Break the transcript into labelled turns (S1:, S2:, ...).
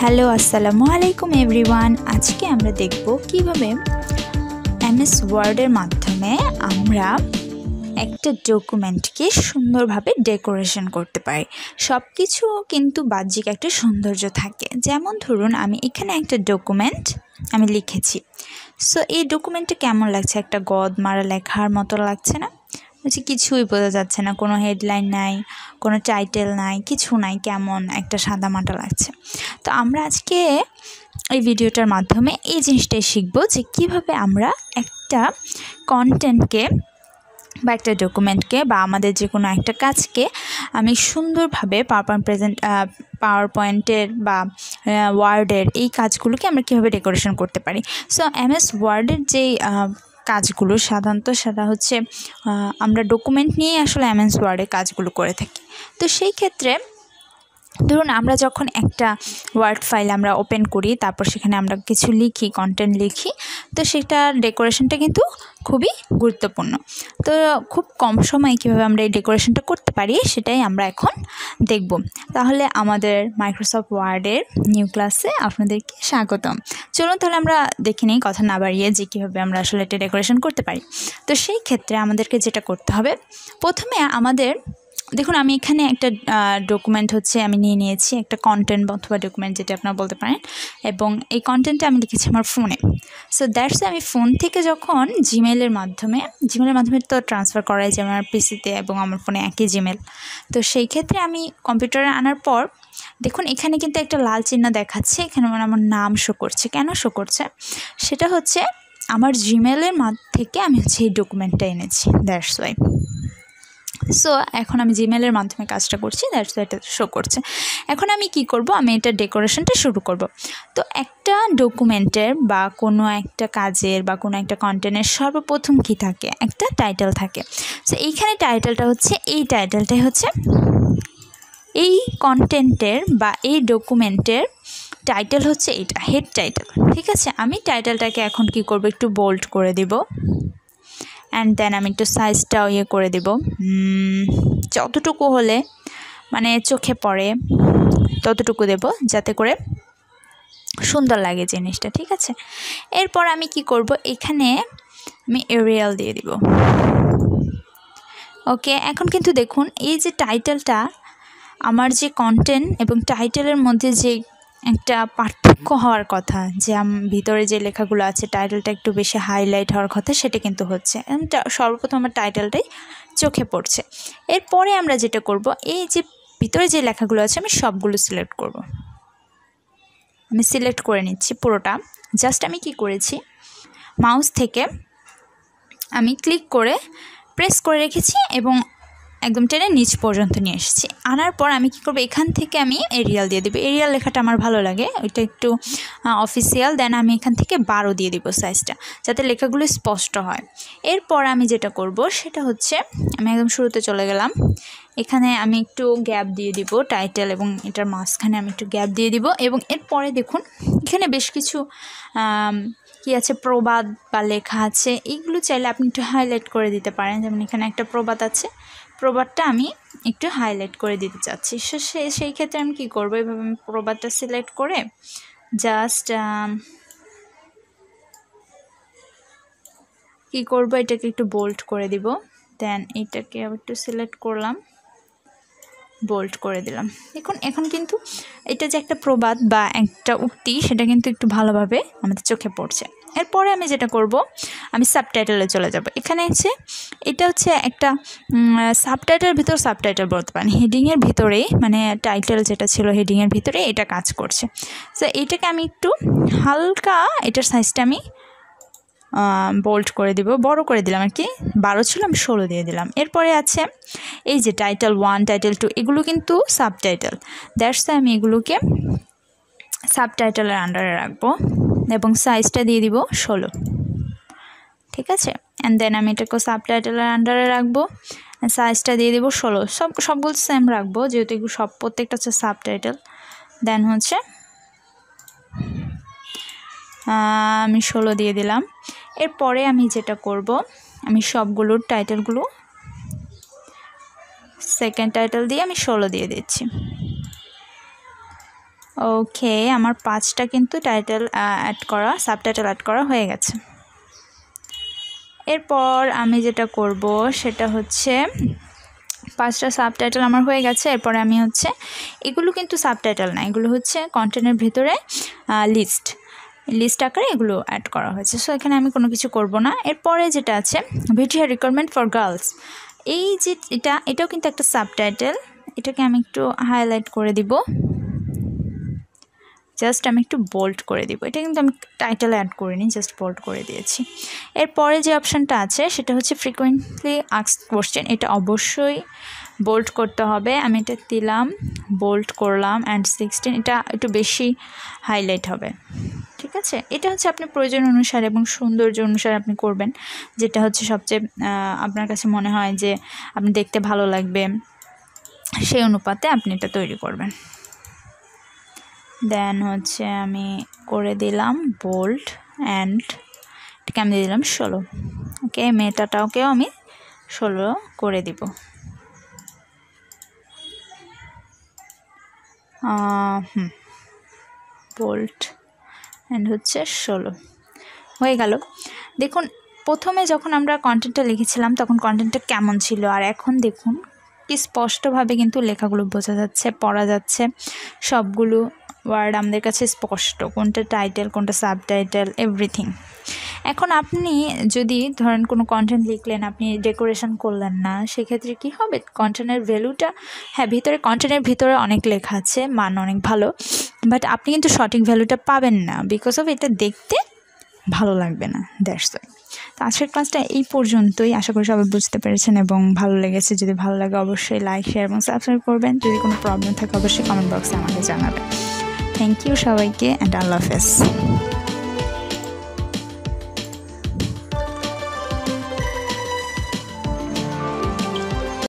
S1: Hello আসসালামু আলাইকুম everyone. আজকে আমরা দেখব কিভাবে এমএস ওয়ার্ডের মাধ্যমে আমরা একটা ডকুমেন্টকে সুন্দরভাবে ডেকোরেশন করতে পারি। সব কিছু কিন্তু বাহ্যিক একটা সৌন্দর্য থাকে। যেমন ধরুন আমি এখানে একটা ডকুমেন্ট আমি লিখেছি। সো এই ডকুমেন্টটা কেমন লাগছে? একটা গদ মারা লেখার মতো লাগছে না? কিছুই বোঝা যাচ্ছে না, কোনো হেডলাইন নাই, কোনো টাইটেল নাই, কিছু নাই, কেমন একটা সাদামাটা লাগছে। তো আমরা আজকে এই ভিডিওটার মাধ্যমে এই জিনিসটাই শিখব যে কিভাবে আমরা একটা কন্টেন্টকে বা একটা ডকুমেন্টকে বা আমাদের যে কোনো একটা কাজকে আমি সুন্দরভাবে পাওয়ার পয়েন্টের বা ওয়ার্ডের এই কাজগুলোকে আমরা কীভাবে ডেকোরেশন করতে পারি। সো এমএস ওয়ার্ডের যেই কাজগুলো সাধারণত সেটা হচ্ছে আমরা ডকুমেন্ট নিয়ে আসলে এমএস ওয়ার্ডের কাজগুলো করে থাকি। তো সেই ক্ষেত্রে ধরুন আমরা যখন একটা ওয়ার্ড ফাইল আমরা ওপেন করি, তারপর সেখানে আমরা কিছু লিখি, কন্টেন্ট লিখি, তো সেটার ডেকোরেশনটা কিন্তু খুবই গুরুত্বপূর্ণ। তো খুব কম সময়ে কীভাবে আমরা এই ডেকোরেশনটা করতে পারি সেটাই আমরা এখন দেখব। তাহলে আমাদের মাইক্রোসফট ওয়ার্ডের নিউ ক্লাসে আপনাদেরকে স্বাগতম। চলুন তাহলে আমরা দেখে নিই, কথা না বাড়িয়ে, যে কীভাবে আমরা আসলে এটা ডেকোরেশন করতে পারি। তো সেই ক্ষেত্রে আমাদেরকে যেটা করতে হবে, প্রথমে আমাদের দেখুন আমি এখানে একটা ডকুমেন্ট আমি নিয়ে নিয়েছি, একটা কন্টেন্ট অথবা ডকুমেন্ট যেটা আপনারা বলতে পারেন, এবং এই কন্টেন্টটা আমি লিখেছি আমার ফোনে। সো দ্যাটস আমি ফোন থেকে যখন জিমেলের মাধ্যমে তো ট্রান্সফার করাই যায় আমার পিসিতে এবং আমার ফোনে একই জিমেল। তো সেই ক্ষেত্রে আমি কম্পিউটারে আনার পর দেখুন এখানে কিন্তু একটা লাল চিহ্ন দেখাচ্ছে, এখানে আমার নাম শো করছে। কেন শো করছে? সেটা হচ্ছে আমার জিমেলের থেকে আমি এই ডকুমেন্টটা এনেছি, দ্যাটস ওয়াই। সো এখন আমি জিমেলের মাধ্যমে কাজটা করছি, দ্যাটস ওয়াই এটা শো করছে। এখন আমি কি করব, আমি এটা ডেকোরেশনটা শুরু করব। তো একটা ডকুমেন্টের বা কোনো একটা কাজের বা কোনো একটা কন্টেন্টের সর্বপ্রথম কি থাকে? একটা টাইটেল থাকে। সো এইখানে টাইটেলটা হচ্ছে, এই টাইটেলটাই হচ্ছে এই কন্টেন্টের বা এই ডকুমেন্টের টাইটেল হচ্ছে এইটা, হেড টাইটেল। ঠিক আছে, আমি টাইটেলটাকে এখন কি করব, একটু বোল্ড করে দিব, অ্যান্ড দেন আমি একটু সাইজটাও করে দেব, যতটুকু হলে মানে চোখে পড়ে ততটুকু দেব, যাতে করে সুন্দর লাগে জিনিসটা। ঠিক আছে, এরপর আমি কি করব, এখানে আমি এরিয়াল দিয়ে দিব। ওকে, এখন কিন্তু দেখুন এই যে টাইটেলটা, আমার যে কন্টেন্ট এবং টাইটেলের মধ্যে যে একটা পার্থক্য হওয়ার কথা, যে ভিতরে যে লেখাগুলো আছে টাইটেলটা একটু বেশি হাইলাইট হওয়ার কথা, সেটা কিন্তু হচ্ছে। সর্বপ্রথম আমার টাইটেলটাই চোখে পড়ছে। এরপরে আমরা যেটা করব, এই যে ভিতরে যে লেখাগুলো আছে আমি সবগুলো সিলেক্ট করব। আমি সিলেক্ট করে নিচ্ছি পুরোটা। জাস্ট আমি কি করেছি, মাউস থেকে আমি ক্লিক করে প্রেস করে রেখেছি এবং একদম টেনে নিচ পর্যন্ত নিয়ে এসেছি। আনার পর আমি কি করব, এখান থেকে আমি এরিয়াল দিয়ে দেবো। এরিয়াল লেখাটা আমার ভালো লাগে, ওইটা একটু অফিসিয়াল। দেন আমি এখান থেকে 12 দিয়ে দিব সাইজটা, যাতে লেখাগুলো স্পষ্ট হয়। এরপর আমি যেটা করব সেটা হচ্ছে, আমি একদম শুরুতে চলে গেলাম, এখানে আমি একটু গ্যাপ দিয়ে দিব, টাইটেল এবং এটার মাঝখানে আমি একটু গ্যাপ দিয়ে দিব। এবং এরপরে দেখুন এখানে বেশ কিছু কি আছে, প্রবাদ বা লেখা আছে, এইগুলো চাইলে আপনি একটু হাইলাইট করে দিতে পারেন। যেমন এখানে একটা প্রবাদ আছে, প্রবাদটা আমি একটু হাইলাইট করে দিতে চাচ্ছি। সেই ক্ষেত্রে আমি কী করবো, এভাবে আমি প্রবাদটা সিলেক্ট করে জাস্ট কী করবো, এটাকে একটু বোল্ড করে দিব। দেন এটাকে একটু সিলেক্ট করলাম, বোল্ড করে দিলাম। দেখুন এখন কিন্তু এটা যে একটা প্রবাদ বা একটা উক্তি, সেটা কিন্তু একটু ভালোভাবে আমাদের চোখে পড়ছে। এরপরে আমি যেটা করব, আমি সাবটাইটেলে চলে যাব। এখানে এটা হচ্ছে একটা সাবটাইটেলের ভিতর সাবটাইটেল বলতে পারেন, হেডিংয়ের ভিতরেই, মানে টাইটেল যেটা ছিল হেডিংয়ের ভিতরে এটা কাজ করছে। সো এইটাকে আমি একটু হালকা, এটার সাইজটা আমি বোল্ড করে দিব, বড় করে দিলাম আর কি, 12 ছিল আমি 16 দিয়ে দিলাম। এরপরে আছে এই যে টাইটেল 1, টাইটেল 2, এগুলো কিন্তু সাবটাইটেল। দ্যাটস আমি এগুলোকে সাবটাইটেলের আন্ডারে রাখবো এবং সাইজটা দিয়ে দিব 16। ঠিক আছে, অ্যান্ড দেন আমি এটাকে সাবটাইটেলের আন্ডারে রাখবো, সাইজটা দিয়ে দিব 16। সবগুলো সেম রাখবো, যেহেতু এগুলো প্রত্যেকটা হচ্ছে সাবটাইটেল। দেন হচ্ছে আমি 16 দিয়ে দিলাম। এরপরে আমি যেটা করব, আমি সবগুলোর টাইটেলগুলো সেকেন্ড টাইটেল দিয়ে আমি 16 দিয়ে দিচ্ছি। ওকে, আমার 5টা কিন্তু টাইটেল অ্যাড করা, সাবটাইটেল অ্যাড করা হয়ে গেছে। এরপর আমি যেটা করব সেটা হচ্ছে 5টা সাবটাইটেল আমার হয়ে গেছে। এরপরে আমি হচ্ছে এগুলো কিন্তু সাবটাইটেল না, এগুলো হচ্ছে কন্টেন্টের ভিতরে লিস্ট আকারে এগুলো অ্যাড করা হয়েছে। সো এখানে আমি কোনো কিছু করব না। এরপরে যেটা আছে ভিডিও রিকোয়ারমেন্ট ফর গার্লস, এই যে এটাও কিন্তু একটা সাবটাইটেল। এটাকে আমি একটু হাইলাইট করে দিব, জাস্ট আমি একটু বোল্ড করে দিব। এটা কিন্তু আমি টাইটেল অ্যাড করিনি, জাস্ট বোল্ড করে দিয়েছি। এরপরে যে অপশানটা আছে সেটা হচ্ছে ফ্রিকোয়েন্টলি আস্কড কোশ্চেন, এটা অবশ্যই বোল্ড করতে হবে। আমি এটা দিলাম, বোল্ড করলাম, অ্যান্ড 16, এটা একটু বেশি হাইলাইট হবে, ঠিক আছে। এটা হচ্ছে আপনি প্রয়োজন অনুসারে এবং সৌন্দর্য অনুসারে আপনি করবেন, যেটা হচ্ছে সবচেয়ে আপনার কাছে মনে হয় যে আপনি দেখতে ভালো লাগবে, সেই অনুপাতে আপনি এটা তৈরি করবেন। দেন হচ্ছে আমি করে দিলাম বোল্ড, অ্যান্ড এটাকে আমি দিয়ে দিলাম 16। ওকে, মেটাটাকেও আমি 16 করে দিব। বোল্ড অ্যান্ড হচ্ছে 16 হয়ে গেল। দেখুন, প্রথমে যখন আমরা কন্টেন্টটা লিখেছিলাম তখন কন্টেন্টটা কেমন ছিল, আর এখন দেখুন কি স্পষ্টভাবে কিন্তু লেখাগুলো বোঝা যাচ্ছে, পড়া যাচ্ছে, সবগুলো ওয়ার্ড আমাদের কাছে স্পষ্ট, কোনটা টাইটেল কোনটা সাবটাইটেল এভরিথিং। এখন আপনি যদি ধরেন কোনো কন্টেন্ট লিখলেন, আপনি ডেকোরেশন করলেন না, সেক্ষেত্রে কি হবে, কন্টেন্টের ভ্যালুটা, হ্যাঁ কন্টেন্টের ভিতরে অনেক লেখা আছে, মান অনেক ভালো, বাট আপনি কিন্তু সঠিক ভ্যালুটা পাবেন না, বিকজ অফ এটা দেখতে ভালো লাগবে না, দ্যাটস ওয়াই। তো আজকের ক্লাসটা এই পর্যন্তই, আশা করি সবাই বুঝতে পেরেছেন এবং ভালো লেগেছে। যদি ভালো লাগে অবশ্যই লাইক, শেয়ার এবং সাবস্ক্রাইব করবেন। যদি কোনো প্রবলেম থাকে অবশ্যই কমেন্ট বক্সে আমাকে জানাবেন। থ্যাংক ইউ সবাইকে, অ্যান্ড আল্লাহ হাফেজ।